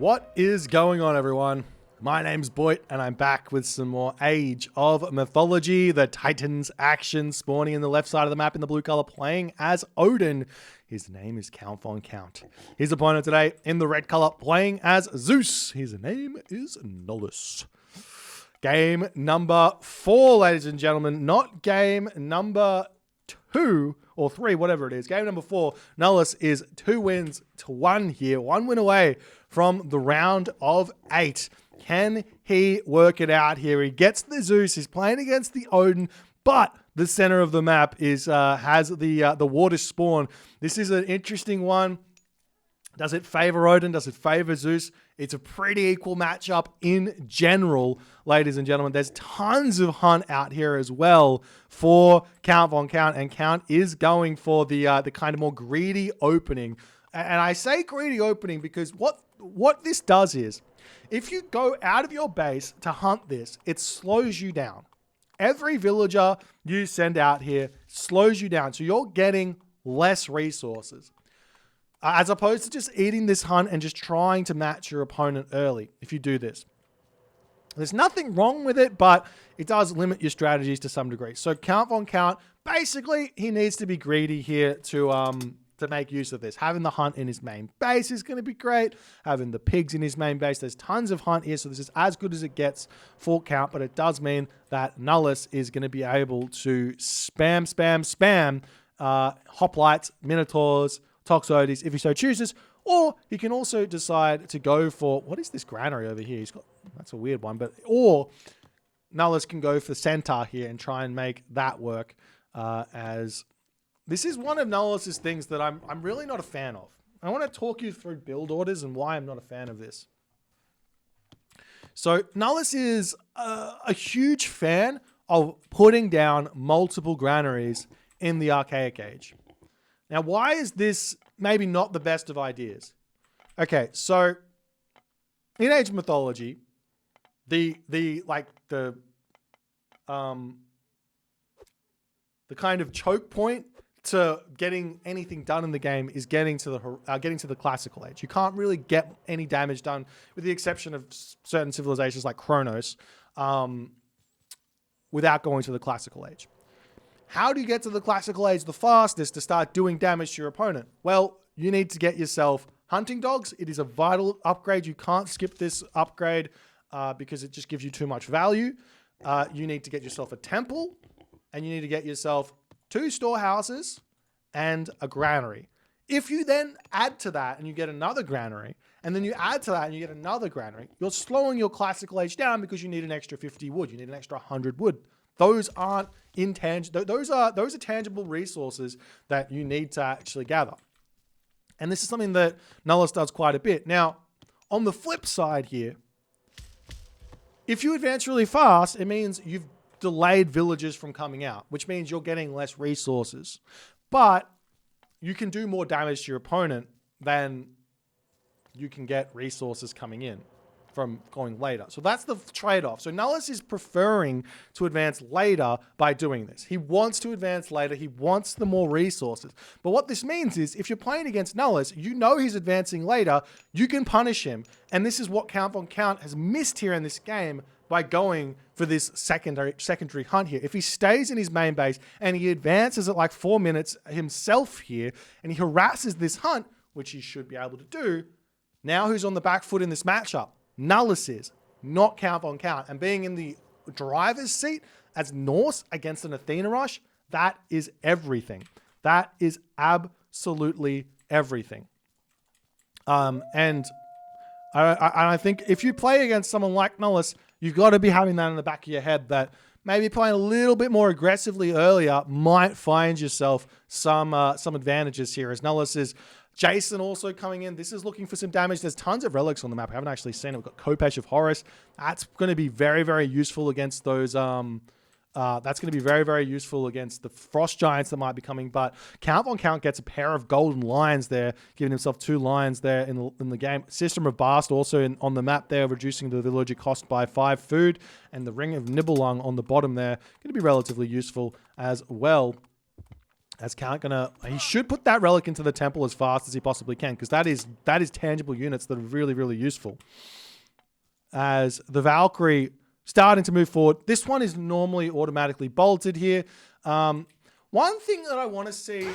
What is going on, everyone? My name's Boit, and I'm back with some more Age of Mythology. The Titans action spawning in the left side of the map in the blue color, playing as Odin. His name is Count von Count. His opponent today in the red color, playing as Zeus. His name is Nullus. Game number 4, ladies and gentlemen, not game number 2 or 3, whatever it is. Game number 4, Nullus is 2 wins to 1 here. 1 win away from the round of 8. Can he work it out here? He gets the Zeus. He's playing against the Odin, but the center of the map is has the water spawn. This is an interesting one. Does it favor Odin? Does it favor Zeus? It's a pretty equal matchup in general, ladies and gentlemen. There's tons of hunt out here as well for Count von Count, and Count is going for the kind of more greedy opening. And I say greedy opening because what this does is, if you go out of your base to hunt this, it slows you down. Every villager you send out here slows you down, so you're getting less resources. As opposed to just eating this hunt and just trying to match your opponent early if you do this. There's nothing wrong with it, but it does limit your strategies to some degree. So Count von Count, basically, he needs to be greedy here to make use of this. Having the hunt in his main base is going to be great. Having the pigs in his main base. There's tons of hunt here, so this is as good as it gets for Count, but it does mean that Nullus is going to be able to spam hoplites, minotaurs, Toxotes, if he so chooses, or he can also decide to go for, what is this granary over here? He's got, that's a weird one, or Nullus can go for Centaur here and try and make that work, as this is one of Nullus's things that I'm really not a fan of. I want to talk you through build orders and why I'm not a fan of this. So Nullus is a huge fan of putting down multiple granaries in the Archaic Age. Now, why is this maybe not the best of ideas? Okay, so in Age of Mythology, the kind of choke point to getting anything done in the game is getting to the Classical Age. You can't really get any damage done, with the exception of certain civilizations like Kronos, without going to the Classical Age. How do you get to the Classical Age the fastest to start doing damage to your opponent? Well, you need to get yourself hunting dogs. It is a vital upgrade. You can't skip this upgrade because it just gives you too much value. You need to get yourself a temple, and you need to get yourself 2 storehouses and a granary. If you then add to that and you get another granary, and then you add to that and you get another granary, you're slowing your Classical Age down because you need an extra 50 wood. You need an extra 100 wood. Those aren't intangible. Those are tangible resources that you need to actually gather. And this is something that Nullus does quite a bit. Now, on the flip side here, if you advance really fast, it means you've delayed villagers from coming out, which means you're getting less resources. But you can do more damage to your opponent than you can get resources coming in from going later. So that's the trade-off. So Nullus is preferring to advance later by doing this. He wants to advance later. He wants the more resources. But what this means is, if you're playing against Nullus, you know he's advancing later, you can punish him. And this is what Count von Count has missed here in this game by going for this secondary hunt here. If he stays in his main base and he advances at like 4 minutes himself here, and he harasses this hunt, which he should be able to do, now who's on the back foot in this matchup? Nullus is, not Count von Count. And being in the driver's seat as Norse against an Athena rush, that is everything. That is absolutely everything. And I think if you play against someone like Nullus, you've got to be having that in the back of your head, that maybe playing a little bit more aggressively earlier might find yourself some advantages here, as Nullus is Jason also coming in. This is looking for some damage. There's tons of relics on the map. I haven't actually seen it. We've got Kopesh of Horus. That's going to be very, very useful against those. That's going to be very, very useful against the frost giants that might be coming. But Count von Count gets a pair of golden lions there, giving himself 2 lions there in the game. System of Bast also on the map there, reducing the villager cost by 5 food. And the Ring of Nibelung on the bottom there, going to be relatively useful as well. As Count he should put that relic into the temple as fast as he possibly can, because that is tangible units that are really, really useful. As the Valkyrie starting to move forward, this one is normally automatically bolted here. One thing that I want to see,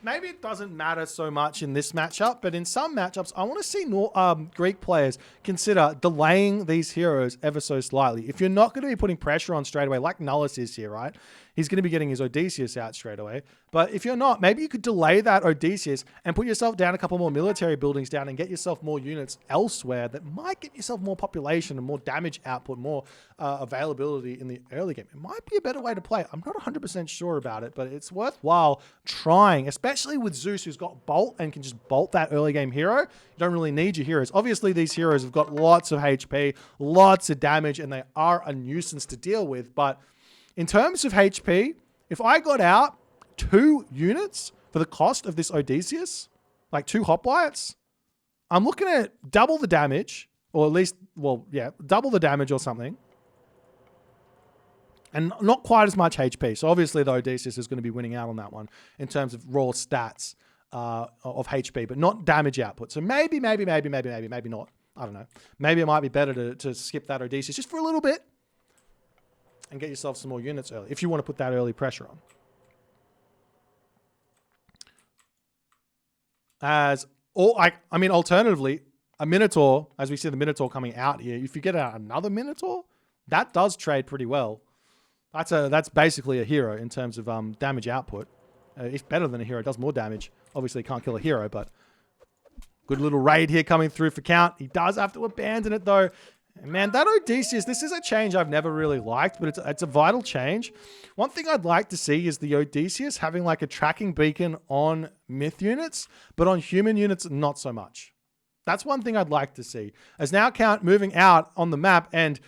maybe it doesn't matter so much in this matchup, but in some matchups, I want to see Greek players consider delaying these heroes ever so slightly. If you're not going to be putting pressure on straight away, like Nullus is here, right? He's going to be getting his Odysseus out straight away. But if you're not, maybe you could delay that Odysseus and put yourself down a couple more military buildings down and get yourself more units elsewhere that might get yourself more population and more damage output, more availability in the early game. It might be a better way to play. I'm not 100% sure about it, but it's worthwhile trying, especially with Zeus, who's got Bolt and can just bolt that early game hero. You don't really need your heroes. Obviously, these heroes have got lots of HP, lots of damage, and they are a nuisance to deal with, but in terms of HP, if I got out 2 units for the cost of this Odysseus, like 2 hoplites, I'm looking at double the damage, or at least, well, yeah, double the damage or something, and not quite as much HP. So obviously the Odysseus is going to be winning out on that one in terms of raw stats of HP, but not damage output. So maybe not. I don't know. Maybe it might be better to skip that Odysseus just for a little bit and get yourself some more units early, if you want to put that early pressure on. Alternatively, a Minotaur, as we see the Minotaur coming out here, if you get out another Minotaur, that does trade pretty well. That's basically a hero in terms of damage output. It's better than a hero. It does more damage. Obviously, can't kill a hero, but good little raid here coming through for Count. He does have to abandon it, though. Man, that Odysseus, this is a change I've never really liked, but it's a vital change. One thing I'd like to see is the Odysseus having like a tracking beacon on myth units, but on human units, not so much. That's one thing I'd like to see. As now Count moving out on the map, and,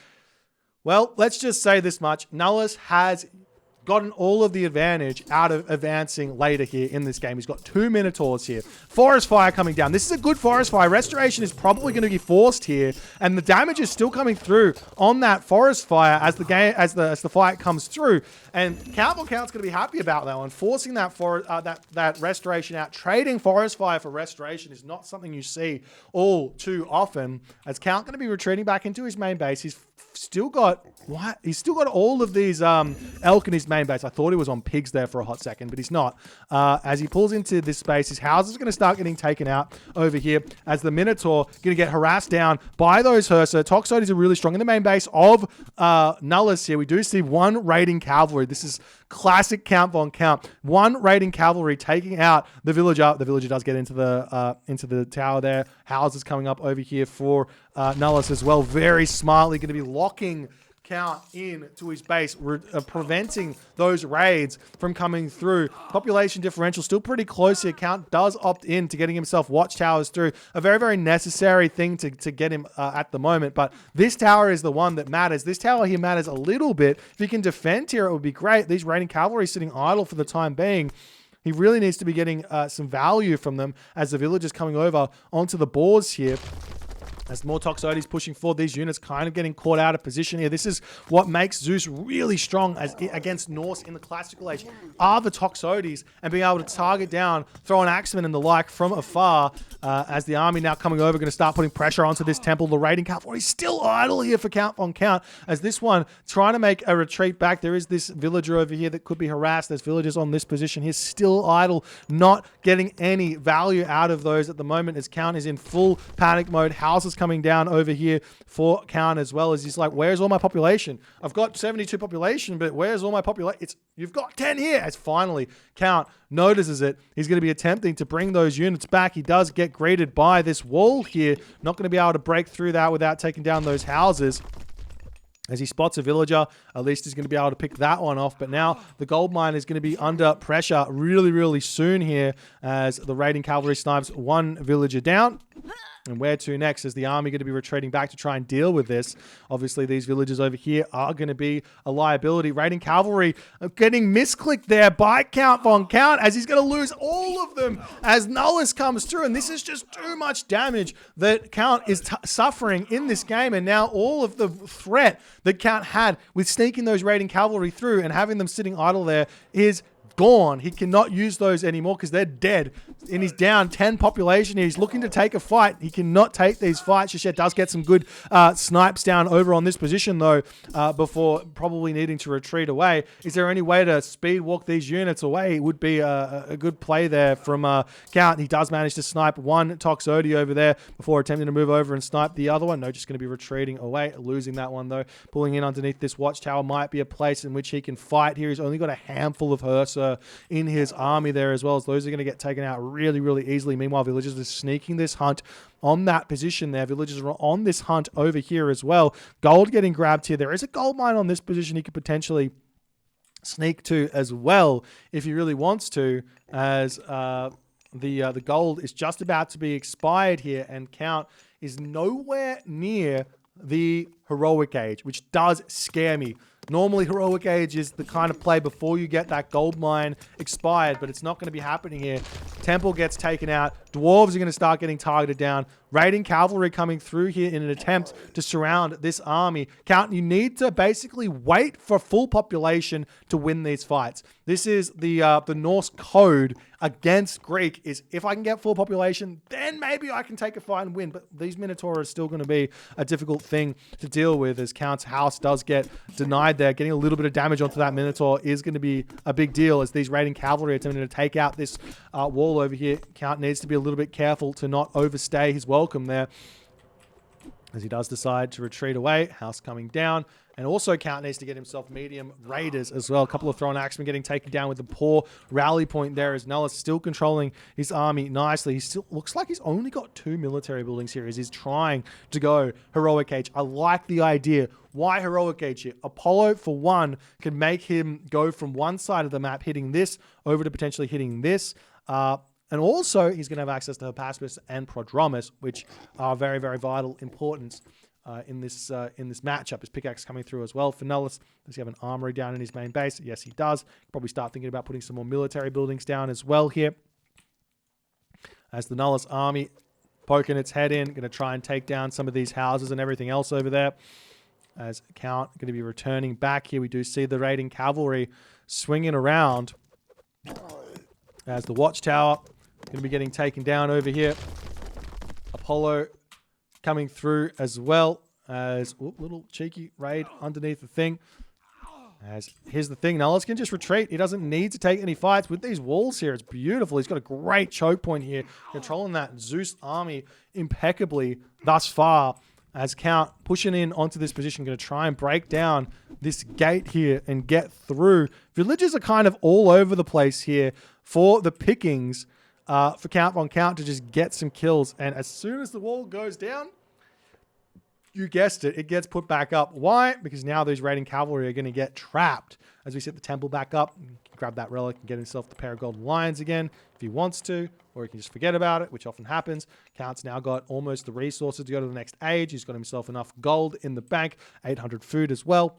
well, let's just say this much. Nullus has gotten all of the advantage out of advancing later here in this game. He's got 2 Minotaurs here. Forest Fire coming down. This is a good Forest Fire. Restoration is probably going to be forced here, and the damage is still coming through on that Forest Fire as the fight comes through. And Count's going to be happy about that one. Forcing that that Restoration out. Trading Forest Fire for Restoration is not something you see all too often. As Count going to be retreating back into his main base. He's still got all of these elk in his main base. I thought he was on pigs there for a hot second, but he's not. As he pulls into this space, his houses are going to start getting taken out over here as the Minotaur going to get harassed down by those Hursa. Toxotes are really strong in the main base of Nullus here. We do see 1 raiding cavalry. This is classic Count von Count. 1 raiding cavalry taking out the villager. The villager does get into the tower there. Houses coming up over here for Nullus as well. Very smartly going to be locking Count in to his base, preventing those raids from coming through. Population differential still pretty close here. Count does opt in to getting himself watchtowers through. A very, very necessary thing to get him at the moment. But this tower is the one that matters. This tower here matters a little bit. If he can defend here, it would be great. These raiding cavalry sitting idle for the time being. He really needs to be getting some value from them as the villagers coming over onto the boards here. As more Toxotes pushing forward, these units kind of getting caught out of position here. This is what makes Zeus really strong against Norse in the classical age, are the Toxotes and being able to target down, throw an axeman and the like from afar. As the army now coming over, going to start putting pressure onto this temple. The raiding cavalry still idle here for Count von Count. As this one trying to make a retreat back. There is this villager over here that could be harassed. There's villagers on this position here still idle, not getting any value out of those at the moment as Count is in full panic mode. Houses coming down over here for Count as well, as he's like, where's all my population? I've got 72 population, but where's all my population? You've got 10 here. As finally Count notices it, he's going to be attempting to bring those units back. He does get greeted by this wall here. Not going to be able to break through that without taking down those houses. As he spots a villager, at least he's going to be able to pick that one off. But now the gold mine is going to be under pressure really, really soon here as the raiding cavalry snipes 1 villager down. And where to next? Is the army going to be retreating back to try and deal with this? Obviously, these villagers over here are going to be a liability. Raiding cavalry getting misclicked there by Count von Count as he's going to lose all of them as Nullus comes through. And this is just too much damage that Count is suffering in this game. And now all of the threat that Count had with sneaking those raiding cavalry through and having them sitting idle there is gone. He cannot use those anymore because they're dead. And he's down 10 population. He's looking to take a fight. He cannot take these fights. Shashet does get some good snipes down over on this position, though, before probably needing to retreat away. Is there any way to speed walk these units away? It would be a good play there from Count. He does manage to snipe one Toxodi over there before attempting to move over and snipe the other one. No, just going to be retreating away, losing that one, though. Pulling in underneath this watchtower might be a place in which he can fight here. He's only got a handful of Hursa in his army there, as well as those are going to get taken out really, really easily. Meanwhile, villagers are sneaking this hunt on that position there. Villagers are on this hunt over here as well. Gold getting grabbed here. There is a gold mine on this position he could potentially sneak to as well if he really wants to, as the gold is just about to be expired here, and Count is nowhere near the heroic age, which does scare me. Normally, heroic age is the kind of play before you get that gold mine expired, but it's not going to be happening here. Temple gets taken out. Dwarves are going to start getting targeted down. Raiding cavalry coming through here in an attempt to surround this army. Count, you need to basically wait for full population to win these fights. This is the Norse code against Greek, is if I can get full population, then maybe I can take a fight and win. But these Minotaur are still going to be a difficult thing to deal with, as Count's house does get denied there. Getting a little bit of damage onto that Minotaur is going to be a big deal, as these raiding cavalry are attempting to take out this wall over here. Count needs to be a little bit careful to not overstay his welcome there, as he does decide to retreat away. House coming down. And also Count needs to get himself medium raiders as well. A couple of thrown axemen getting taken down with a poor rally point there, as Nullus still controlling his army nicely. He still looks like he's only got 2 military buildings here as he's trying to go heroic age. I like the idea. Why heroic age here? Apollo, for one, can make him go from one side of the map hitting this over to potentially hitting this. And also, he's going to have access to Hypaspis and Prodromus, which are very, very vital importance in this matchup. His pickaxe coming through as well for Nullus. Does he have an armory down in his main base? Yes, he does. Probably start thinking about putting some more military buildings down as well here, as the Nullus army poking its head in, going to try and take down some of these houses and everything else over there. As Count going to be returning back here, we do see the raiding cavalry swinging around, as the watchtower going to be getting taken down over here. Apollo coming through as well, as little cheeky raid underneath the thing. As here's the thing, Nullus can just retreat. He doesn't need to take any fights with these walls here. It's beautiful. He's got a great choke point here, controlling that Zeus army impeccably thus far, as Count pushing in onto this position, going to try and break down this gate here and get through. Villagers are kind of all over the place here for the pickings, for Count von Count to just get some kills. And as soon as the wall goes down, you guessed it, it gets put back up. Why? Because now these raiding cavalry are going to get trapped. As we set the temple back up, grab that relic and get himself the pair of golden lions again if he wants to, or he can just forget about it, which often happens. Count's now got almost the resources to go to the next age. He's got himself enough gold in the bank, 800 food as well.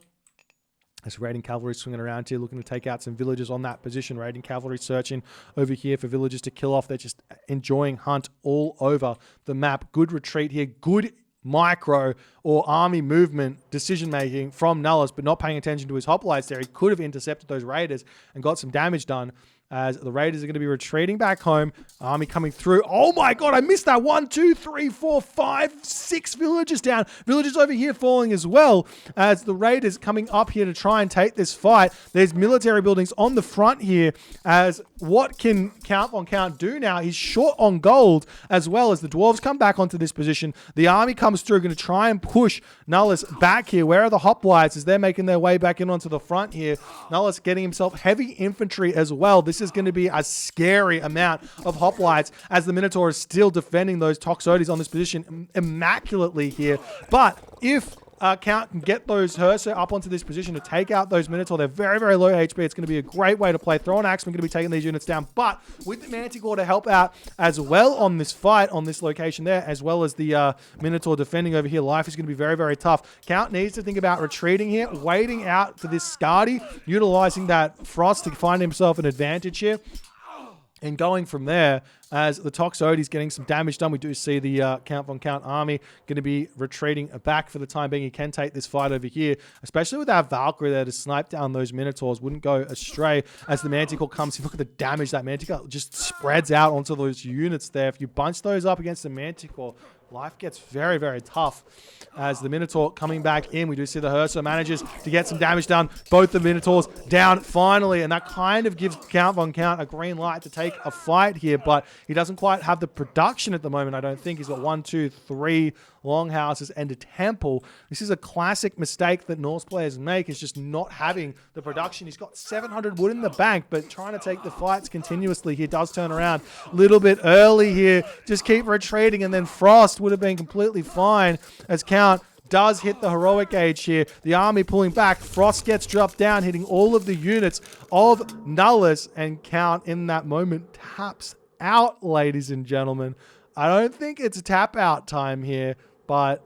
As raiding cavalry swinging around here, looking to take out some villagers on that position. Raiding cavalry searching over here for villagers to kill off. They're just enjoying hunt all over the map. Good retreat here. Good micro or army movement decision making from Nullus, but not paying attention to his hoplites there. He could have intercepted those raiders and got some damage done, as the raiders are going to be retreating back home. Army coming through. Oh my god, I missed that. 1, 2, 3, 4, 5, 6 villagers down. Villagers over here falling as well, as the raiders coming up here to try and take this fight. There's military buildings on the front here, as what can Count von Count do now? He's short on gold, as well as the dwarves come back onto this position. The army comes through, going to try and push Nullus back here. Where are the hoplites as they're making their way back in onto the front here? Nullus getting himself heavy infantry as well. This is going to be a scary amount of hoplites, as the Minotaur is still defending those Toxodis on this position immaculately here. But if Count can get those Hursa up onto this position to take out those Minotaur, they're very, very low HP. It's going to be a great way to play. Throw an Axeman going to be taking these units down, but with the Manticore to help out as well on this fight, on this location there, as well as the Minotaur defending over here, life is going to be very, very tough. Count needs to think about retreating here, waiting out for this Skadi, utilizing that Frost to find himself an advantage here. And going from there, as the Toxotes getting some damage done, we do see the Count von Count army going to be retreating back for the time being. He can take this fight over here, especially with our Valkyrie there to snipe down those Minotaurs. Wouldn't go astray as the Manticore comes in. Look at the damage that Manticore just spreads out onto those units there. If you bunch those up against the Manticore, life gets very, very tough. As the Minotaur coming back in, we do see the Herso manages to get some damage done. Both the Minotaurs down finally, and that kind of gives Count von Count a green light to take a fight here, but he doesn't quite have the production at the moment, I don't think. He's got 1, 2, 3 longhouses and a temple. This is a classic mistake that Norse players make, is just not having the production. He's got 700 wood in the bank, but trying to take the fights continuously here does turn around a little bit early here. Just keep retreating, and then Frost would have been completely fine as Count does hit the heroic age here. The army pulling back. Frost gets dropped down, hitting all of the units of Nullus, and Count in that moment taps out, ladies and gentlemen. I don't think it's tap out time here, but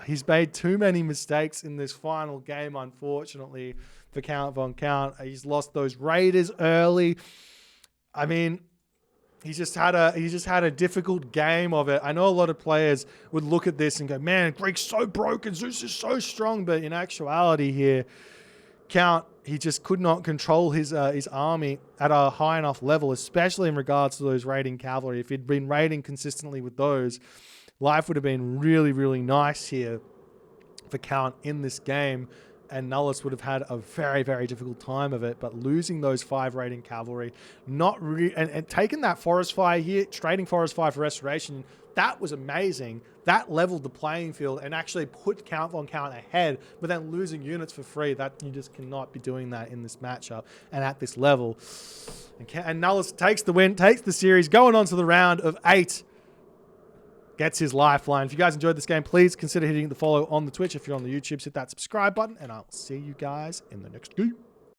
he's made too many mistakes in this final game, unfortunately, for Count von Count. He's lost those Raiders early. I mean, he just had a difficult game of it. I know a lot of players would look at this and go, man, Greek's so broken, Zeus is so strong. But in actuality here, Count, he just could not control his army at a high enough level, especially in regards to those raiding cavalry. If he'd been raiding consistently with those, life would have been really, really nice here for Count in this game. And Nullus would have had a very, very difficult time of it. But losing those 5 raiding cavalry, and taking that forest fire here, trading forest fire for restoration, that was amazing. That leveled the playing field and actually put Count von Count ahead, but then losing units for free, that you just cannot be doing that in this matchup and at this level. And Nullus takes the win, takes the series, going on to the round of 8. Gets his lifeline. If you guys enjoyed this game, please consider hitting the follow on the Twitch. If you're on the YouTube, hit that subscribe button, and I'll see you guys in the next game.